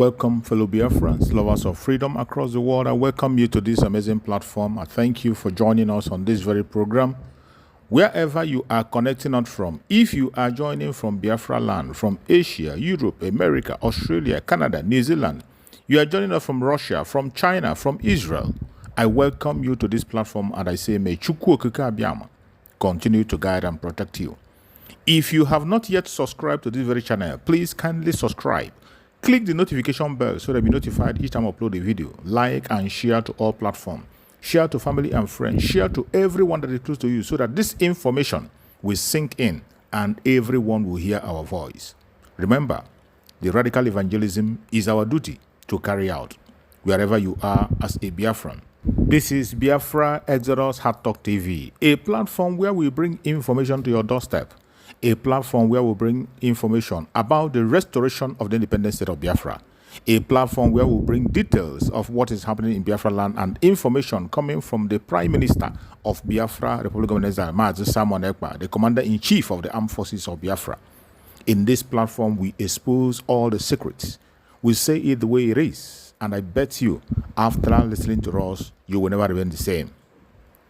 Welcome, fellow Biafrans, lovers of freedom across the world. I welcome you to this amazing platform. I thank you for joining us on this very program. Wherever you are connecting us from, if you are joining from Biafra land, from Asia, Europe, America, Australia, Canada, New Zealand, you are joining us from Russia, from China, from Israel, I welcome you to this platform and I say, may Chukwu Okike Abiyama continue to guide and protect you. If you have not yet subscribed to this very channel, please kindly subscribe. Click the notification bell so that you'll be notified each time I upload a video. Like and share to all platforms. Share to family and friends. Share to everyone that is close to you so that this information will sink in and everyone will hear our voice. Remember, the radical evangelism is our duty to carry out wherever you are as a Biafran. This is Biafra Exodus Hard Talk TV, a platform where we bring information to your doorstep. A platform where we bring information about the restoration of the independent state of Biafra. A platform where we bring details of what is happening in Biafra land and information coming from the Prime Minister of Biafra, Republic of Nigeria, Mazi Simon Ekpa, the Commander-in-Chief of the Armed Forces of Biafra. In this platform, we expose all the secrets. We say it the way it is. And I bet you, after listening to us, you will never remain the same.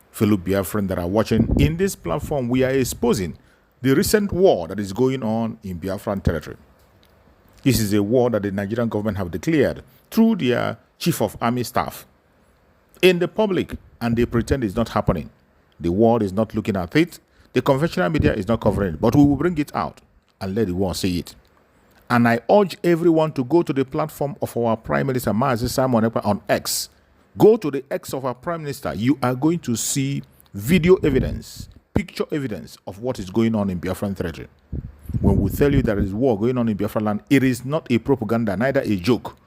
Fellow Biafran that are watching, in this platform, we are exposing the recent war that is going on in Biafran territory. This is a war that the Nigerian government have declared through their chief of army staff in the public, and they pretend it's not happening. The world is not looking at it. The conventional media is not covering it, but we will bring it out and let the world see it. And I urge everyone to go to the platform of our Prime Minister, Mazi Simon Ekpa, on X. Go to the X of our Prime Minister. You are going to see video evidence, picture evidence of what is going on in Biafran territory. When we tell you there is war going on in Biafra land, it is not a propaganda, neither a joke.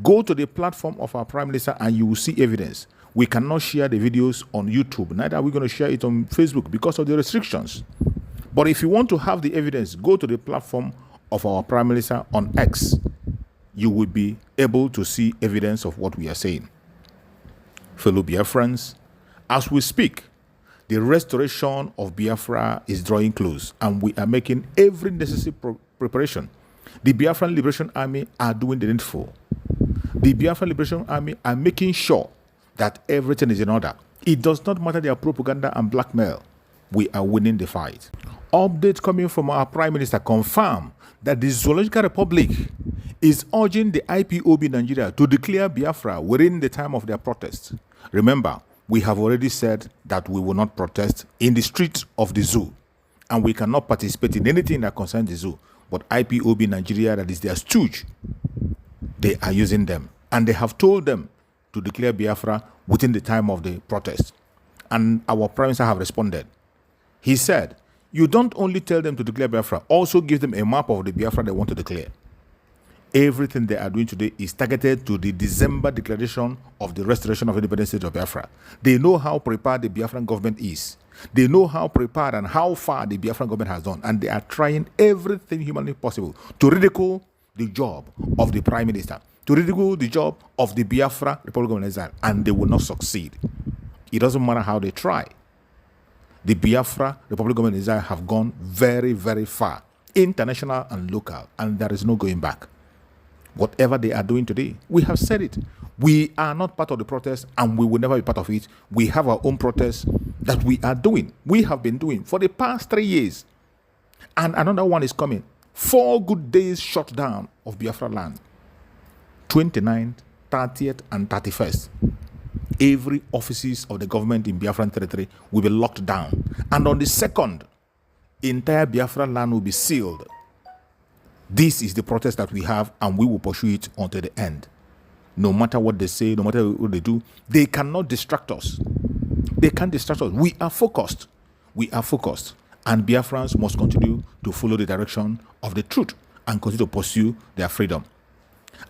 Go to the platform of our Prime Minister and you will see evidence. We cannot share the videos on YouTube, neither are we going to share it on Facebook because of the restrictions. But if you want to have the evidence, go to the platform of our Prime Minister on X. You will be able to see evidence of what we are saying. Fellow Biafrans, as we speak, the restoration of Biafra is drawing close, and we are making every necessary preparation. The Biafran Liberation Army are doing the needful. The Biafran Liberation Army are making sure that everything is in order. It does not matter their propaganda and blackmail. We are winning the fight. Update coming from our Prime Minister confirm that the Zoological Republic is urging the IPOB Nigeria to declare Biafra within the time of their protest. Remember, we have already said that we will not protest in the streets of the zoo, and we cannot participate in anything that concerns the zoo. But IPOB Nigeria, that is their Stooge, they are using them, and they have told them to declare Biafra within the time of the protest. And our Prime Minister have responded. He said, you don't only tell them to declare Biafra, also give them a map of the Biafra they want to declare. Everything they are doing today is targeted to the December declaration of the restoration of independent state of Biafra. They know how prepared the Biafran government is. They know how prepared and how far the Biafran government has done. And they are trying everything humanly possible to ridicule the job of the Prime Minister, to ridicule the job of the Biafra Republic of Nigeria, and they will not succeed. It doesn't matter how they try. The Biafra Republic of Nigeria have gone very, very far, international and local, and there is no going back. Whatever they are doing today, we have said it. We are not part of the protest and we will never be part of it. We have our own protest that we are doing. We have been doing for the past 3 years. And another one is coming. 4 good days shutdown of Biafra land. 29th, 30th, and 31st. Every offices of the government in Biafran territory will be locked down. And on the 2nd, entire Biafra land will be sealed. This is the protest that we have, and we will pursue it until the end. No matter what they say, no matter what they do, they cannot distract us. They can't distract us. We are focused. We are focused. And Biafrans must continue to follow the direction of the truth and continue to pursue their freedom.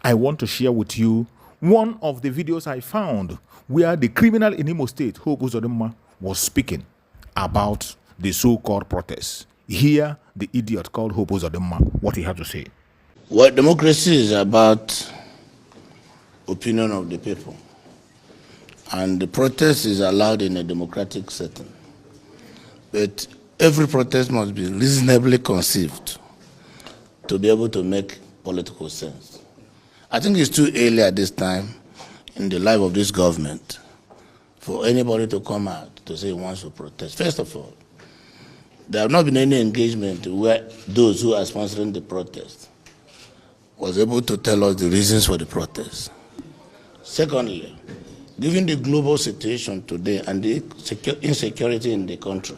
I want to share with you one of the videos I found where the criminal in Imo State, Uzodimma, was speaking about the so-called protests. Hear the idiot called Uzodimma, what he had to say. Well, democracy is about opinion of the people. And the protest is allowed in a democratic setting. But every protest must be reasonably conceived to be able to make political sense. I think it's too early at this time in the life of this government for anybody to come out to say he wants to protest. First of all, there have not been any engagement where those who are sponsoring the protest was able to tell us the reasons for the protest. Secondly, given the global situation today and the insecurity in the country,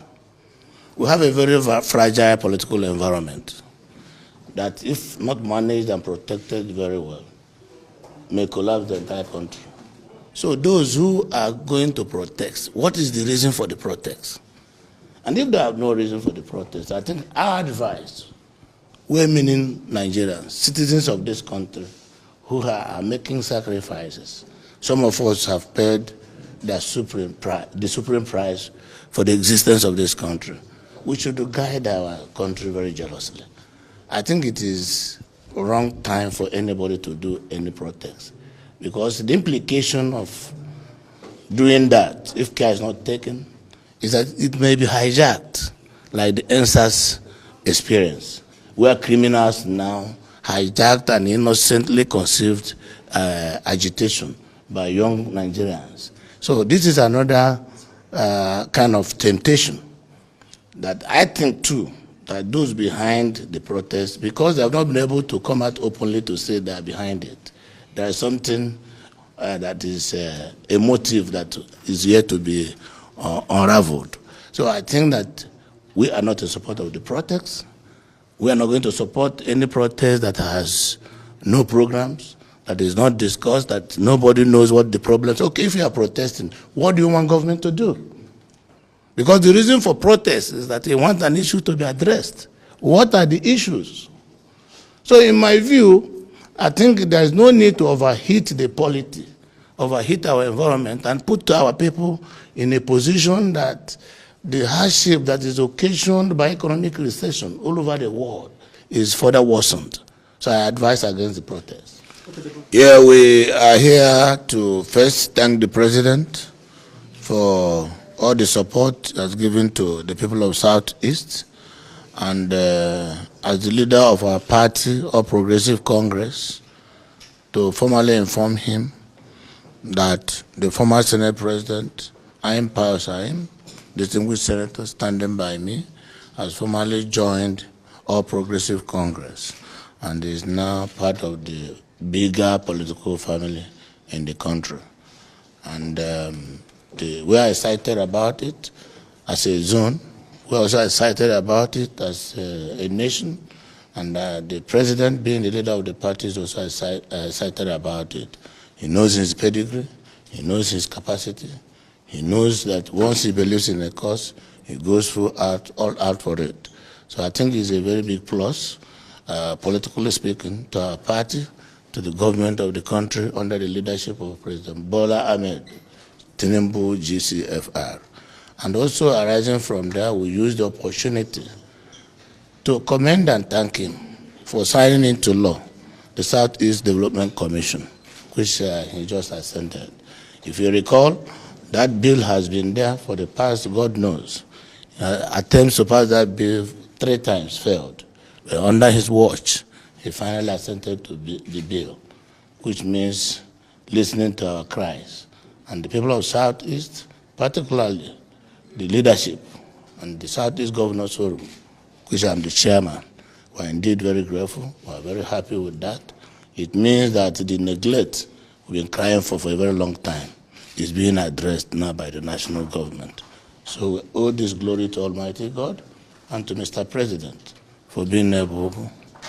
we have a very fragile political environment that, if not managed and protected very well, may collapse the entire country. So those who are going to protest, what is the reason for the protest? And if they have no reason for the protest, I think our advice, we're meaning Nigerians, citizens of this country, who are making sacrifices. Some of us have paid the supreme price for the existence of this country. We should guide our country very jealously. I think it is a wrong time for anybody to do any protest, because the implication of doing that, if care is not taken, is that it may be hijacked, like the NSAS experience, where criminals now hijacked and innocently conceived agitation by young Nigerians. So this is another kind of temptation that I think too, that those behind the protest, because they have not been able to come out openly to say they are behind it, there is something that is a motive that is yet to be unraveled. So I think that we are not in support of the protest. We are not going to support any protest that has no programs, that is not discussed, that nobody knows what the problems are. Okay, if you are protesting, what do you want government to do? Because the reason for protest is that they want an issue to be addressed. What are the issues? So in my view, I think there is no need to overheat the polity, overheat our environment, and put our people in a position that the hardship that is occasioned by economic recession all over the world is further worsened. So I advise against the protest. Yeah, we are here to first thank the President for all the support that's given to the people of Southeast, and as the leader of our party, All Progressive Congress, to formally inform him that the former Senate President, Aim Power Saim, distinguished senator standing by me, has formally joined All Progressive Congress and is now part of the bigger political family in the country. And we are excited about it as a zone. We're also excited about it as a nation. And the president, being the leader of the party, is also excited about it. He knows his pedigree. He knows his capacity. He knows that once he believes in a cause, he goes all out for it. So I think it's a very big plus, politically speaking, to our party, to the government of the country under the leadership of President Bola Ahmed Tinubu GCFR. And also arising from there, we use the opportunity to commend and thank him for signing into law the Southeast Development Commission, which he just assented. If you recall, that bill has been there for the past, God knows. Attempts to pass that bill 3 times failed. But under his watch, he finally assented to the bill, which means listening to our cries. And the people of Southeast, particularly the leadership and the Southeast Governors Forum, which I'm the chairman, were indeed very grateful. We are very happy with that. It means that the neglect we've been crying for a very long time is being addressed now by the national government. So we owe this glory to Almighty God and to Mr. President for being able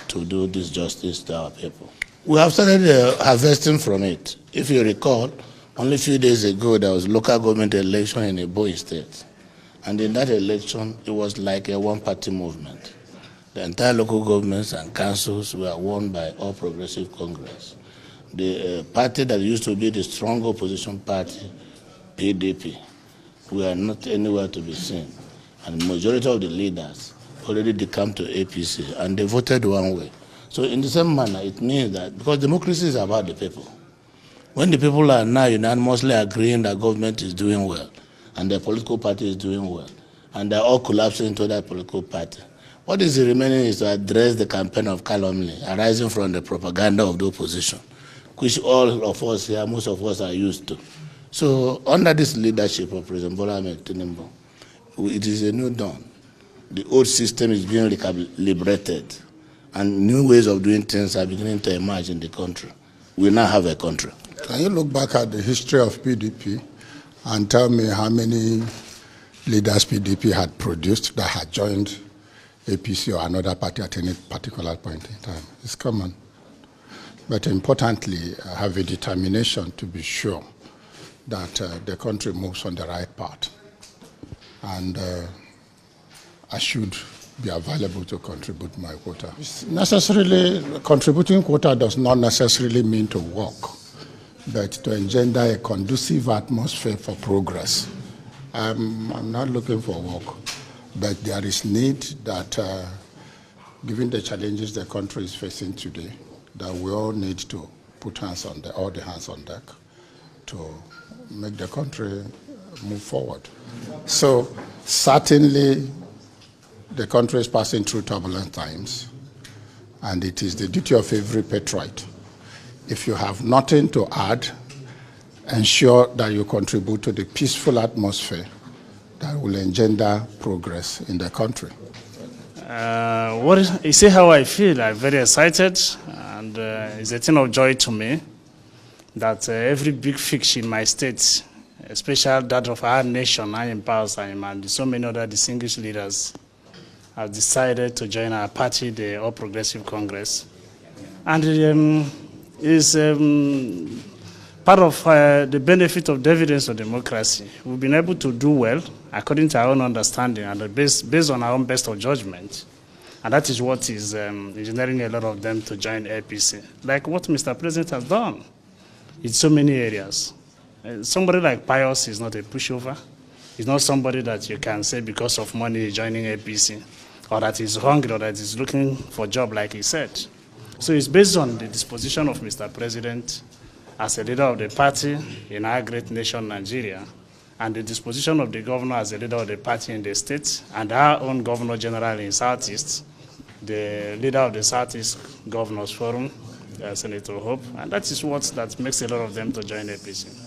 to do this justice to our people. We have started harvesting from it. If you recall, only a few days ago, there was a local government election in Ebonyi State. And in that election, it was like a one-party movement. The entire local governments and councils were won by All Progressive Congress. The party that used to be the strong opposition party, PDP, were not anywhere to be seen. And the majority of the leaders already decamped to APC, and they voted one way. So in the same manner, it means that, because democracy is about the people, when the people are now unanimously agreeing that government is doing well, and the political party is doing well, and they're all collapsing into that political party, what is remaining is to address the campaign of calumny arising from the propaganda of the opposition. which all of us here, most of us are used to. So under this leadership of President Bola Ahmed Tinubu, it is a new dawn. The old system is being recalibrated, and new ways of doing things are beginning to emerge in the country. We now have a country. Can you look back at the history of PDP and tell me how many leaders PDP had produced that had joined APC or another party at any particular point in time? It's common. But importantly, have a determination to be sure that the country moves on the right path. And I should be available to contribute my quota. Contributing quota does not necessarily mean to work, but to engender a conducive atmosphere for progress. I'm not looking for work, but there is need that, given the challenges the country is facing today, that we all need to put all the hands on deck to make the country move forward. So certainly the country is passing through turbulent times, and it is the duty of every patriot. If you have nothing to add, ensure that you contribute to the peaceful atmosphere that will engender progress in the country. You see how I feel? I'm very excited, and it's a thing of joy to me that every big fix in my state, especially that of our nation, I am and so many other distinguished leaders, have decided to join our party, the All Progressive Congress. And is part of the benefit of dividends of democracy. We've been able to do well according to our own understanding and based on our own best of judgment. And that is what is engineering a lot of them to join APC, like what Mr. President has done in so many areas. Somebody like Pius is not a pushover. He's not somebody that you can say because of money joining APC, or that is hungry, or that is looking for a job, like he said. So it's based on the disposition of Mr. President as a leader of the party in our great nation, Nigeria, and the disposition of the governor as a leader of the party in the state, and our own Governor General in Southeast, the leader of the Southeast Governors Forum, Senator Hope, and that is what that makes a lot of them to join APC.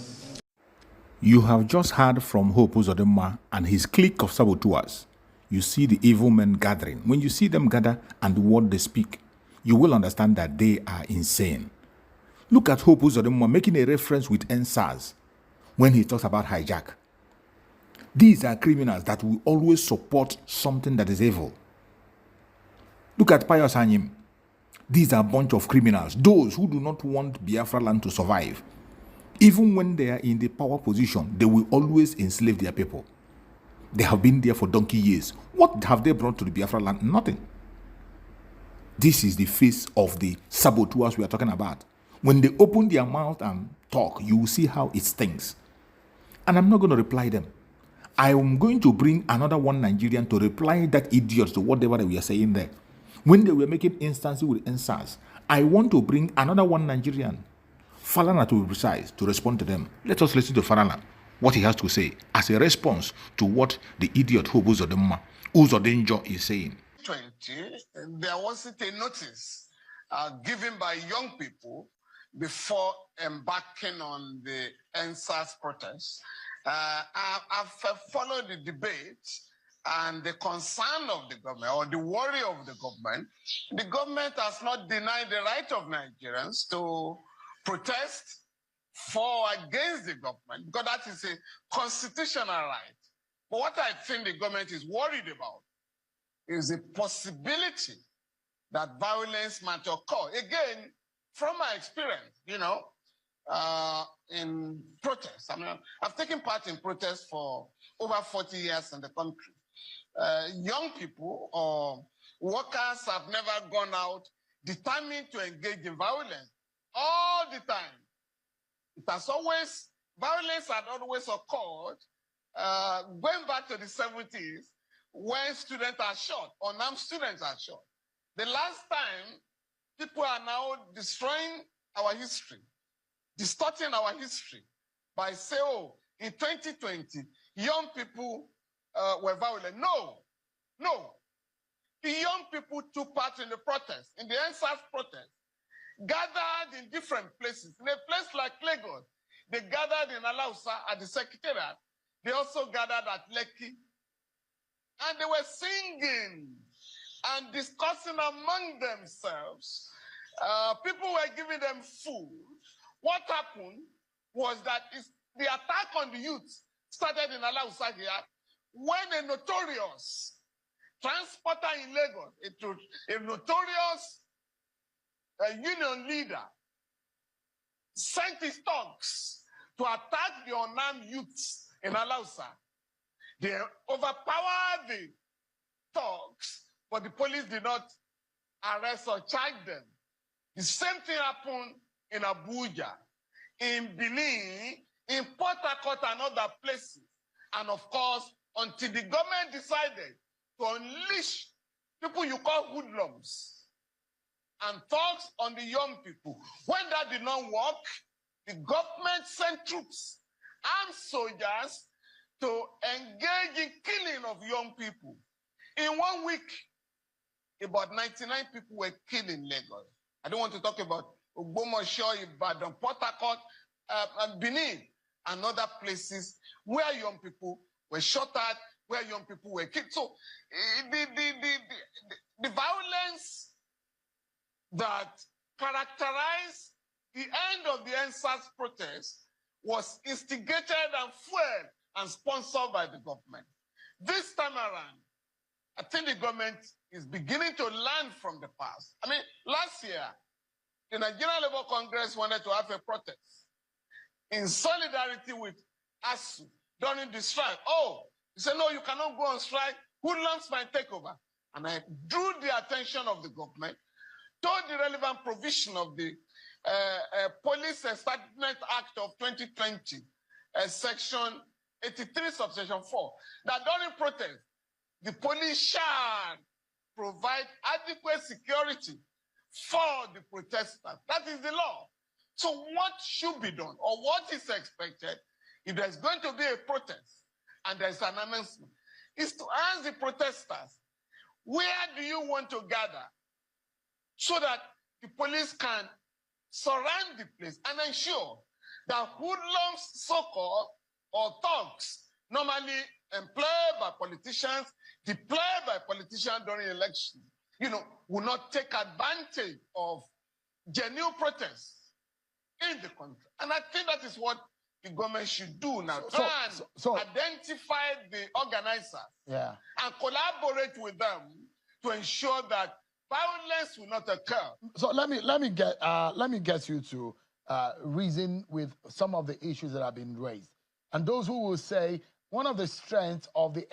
You have just heard from Hope Uzodimma and his clique of saboteurs. You see the evil men gathering. When you see them gather and the word they speak, you will understand that they are insane. Look at Hope Uzodimma making a reference with NSAS when he talks about hijack. These are criminals that will always support something that is evil. Look at Pius Anyim. These are a bunch of criminals, those who do not want Biafra land to survive. Even when they are in the power position, they will always enslave their people. They have been there for donkey years. What have they brought to the Biafra land? Nothing. This is the face of the saboteurs we are talking about. When they open their mouth and talk, you will see how it stinks. And I'm not going to reply them. I am going to bring another one Nigerian to reply that idiot to whatever we are saying there. When they were making instances with NSAS, I want to bring another one Nigerian, Falana to be precise, to respond to them. Let us listen to Falana, what he has to say as a response to what the idiot Hope Uzodimma is saying. 20, there wasn't a notice given by young people before embarking on the NSAS protest. I've followed the debate and the concern of the government, or the worry of the government. The government has not denied the right of Nigerians to protest for or against the government, because that is a constitutional right. But what I think the government is worried about is the possibility that violence might occur. Again, from my experience, in protests. I mean, I've taken part in protests for over 40 years in the country. Young people or workers have never gone out determined to engage in violence all the time. Violence had always occurred going back to the 70s when students are shot, unarmed students are shot. The last time, people are now destroying our history, distorting our history by saying, oh, in 2020, young people were violent. No. The young people took part in the protest, in the NSAS protest. gathered in different places. In a place like Lagos, they gathered in Alausa at the Secretariat. They also gathered at Lekki. And they were singing and discussing among themselves. People were giving them food. What happened was that the attack on the youth started in Alausa here when a notorious transporter in Lagos, a notorious union leader, sent his thugs to attack the unarmed youths in Alausa. They overpowered the thugs, but the police did not arrest or charge them. The same thing happened in Abuja, in Benin, in Port Harcourt and other places. And of course, until the government decided to unleash people you call hoodlums and thugs on the young people. When that did not work, the government sent troops, armed soldiers, to engage in killing of young people. In 1 week, about 99 people were killed in Lagos. I don't want to talk about Ogbomoso, Ibadan, Port Harcourt, Benin, and other places where young people were shot at, where young people were killed. So the violence that characterized the end of the NSAS protest was instigated and fueled and sponsored by the government. This time around, I think the government is beginning to learn from the past. I mean, last year, the Nigerian Labour Congress wanted to have a protest in solidarity with ASU during the strike. Oh, he said, no, you cannot go on strike. Hoodlums might take over. And I drew the attention of the government to the relevant provision of the Police Establishment Act of 2020, Section 83, Subsection 4, that during protest, the police shall provide adequate security for the protesters. That is the law. So what should be done, or what is expected, if there's going to be a protest and there's an announcement, is to ask the protesters, where do you want to gather, so that the police can surround the place and ensure that hoodlums, so-called, or thugs, normally employed by politicians, deployed by politicians during elections, will not take advantage of genuine protests in the country. And I think that is what the government should do now. So identify the organizers, and collaborate with them to ensure that violence will not occur. So let me get you to reason with some of the issues that have been raised. And those who will say one of the strengths of the...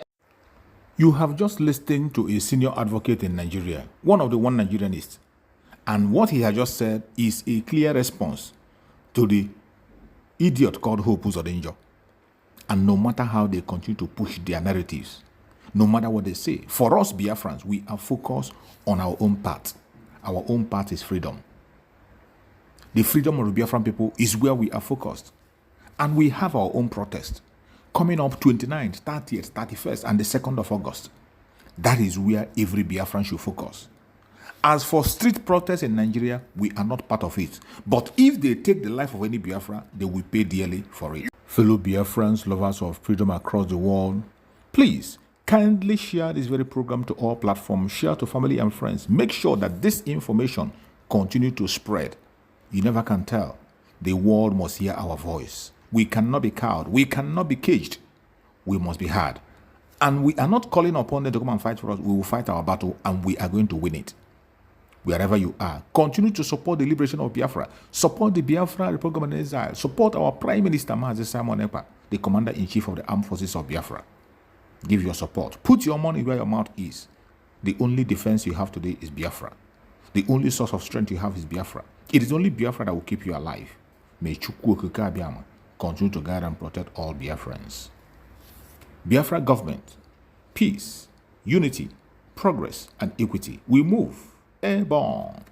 You have just listened to a senior advocate in Nigeria, one of the One Nigerianists. And what he has just said is a clear response to the idiot called Hope Uzodimma. And no matter how they continue to push their narratives, no matter what they say, for us Biafrans, we are focused on our own path. Our own path is freedom. The freedom of the Biafran people is where we are focused. And we have our own protest coming up 29th, 30th, 31st, and the 2nd of August. That is where every Biafran should focus. As for street protests in Nigeria, we are not part of it. But if they take the life of any Biafra, they will pay dearly for it. Fellow Biafrans, lovers of freedom across the world, please kindly share this very program to all platforms. Share to family and friends. Make sure that this information continue to spread. You never can tell. The world must hear our voice. We cannot be cowed. We cannot be caged. We must be heard. And we are not calling upon them to come and fight for us. We will fight our battle and we are going to win it. Wherever you are, continue to support the liberation of Biafra. Support the Biafra Republic of Exile. Support our Prime Minister, Mazi Simon Ekpa, the Commander-in-Chief of the Armed Forces of Biafra. Give your support. Put your money where your mouth is. The only defense you have today is Biafra. The only source of strength you have is Biafra. It is only Biafra that will keep you alive. May Chukwu Okike Abiyama continue to guide and protect all Biafrans. Biafra government, peace, unity, progress, and equity. We move airborne.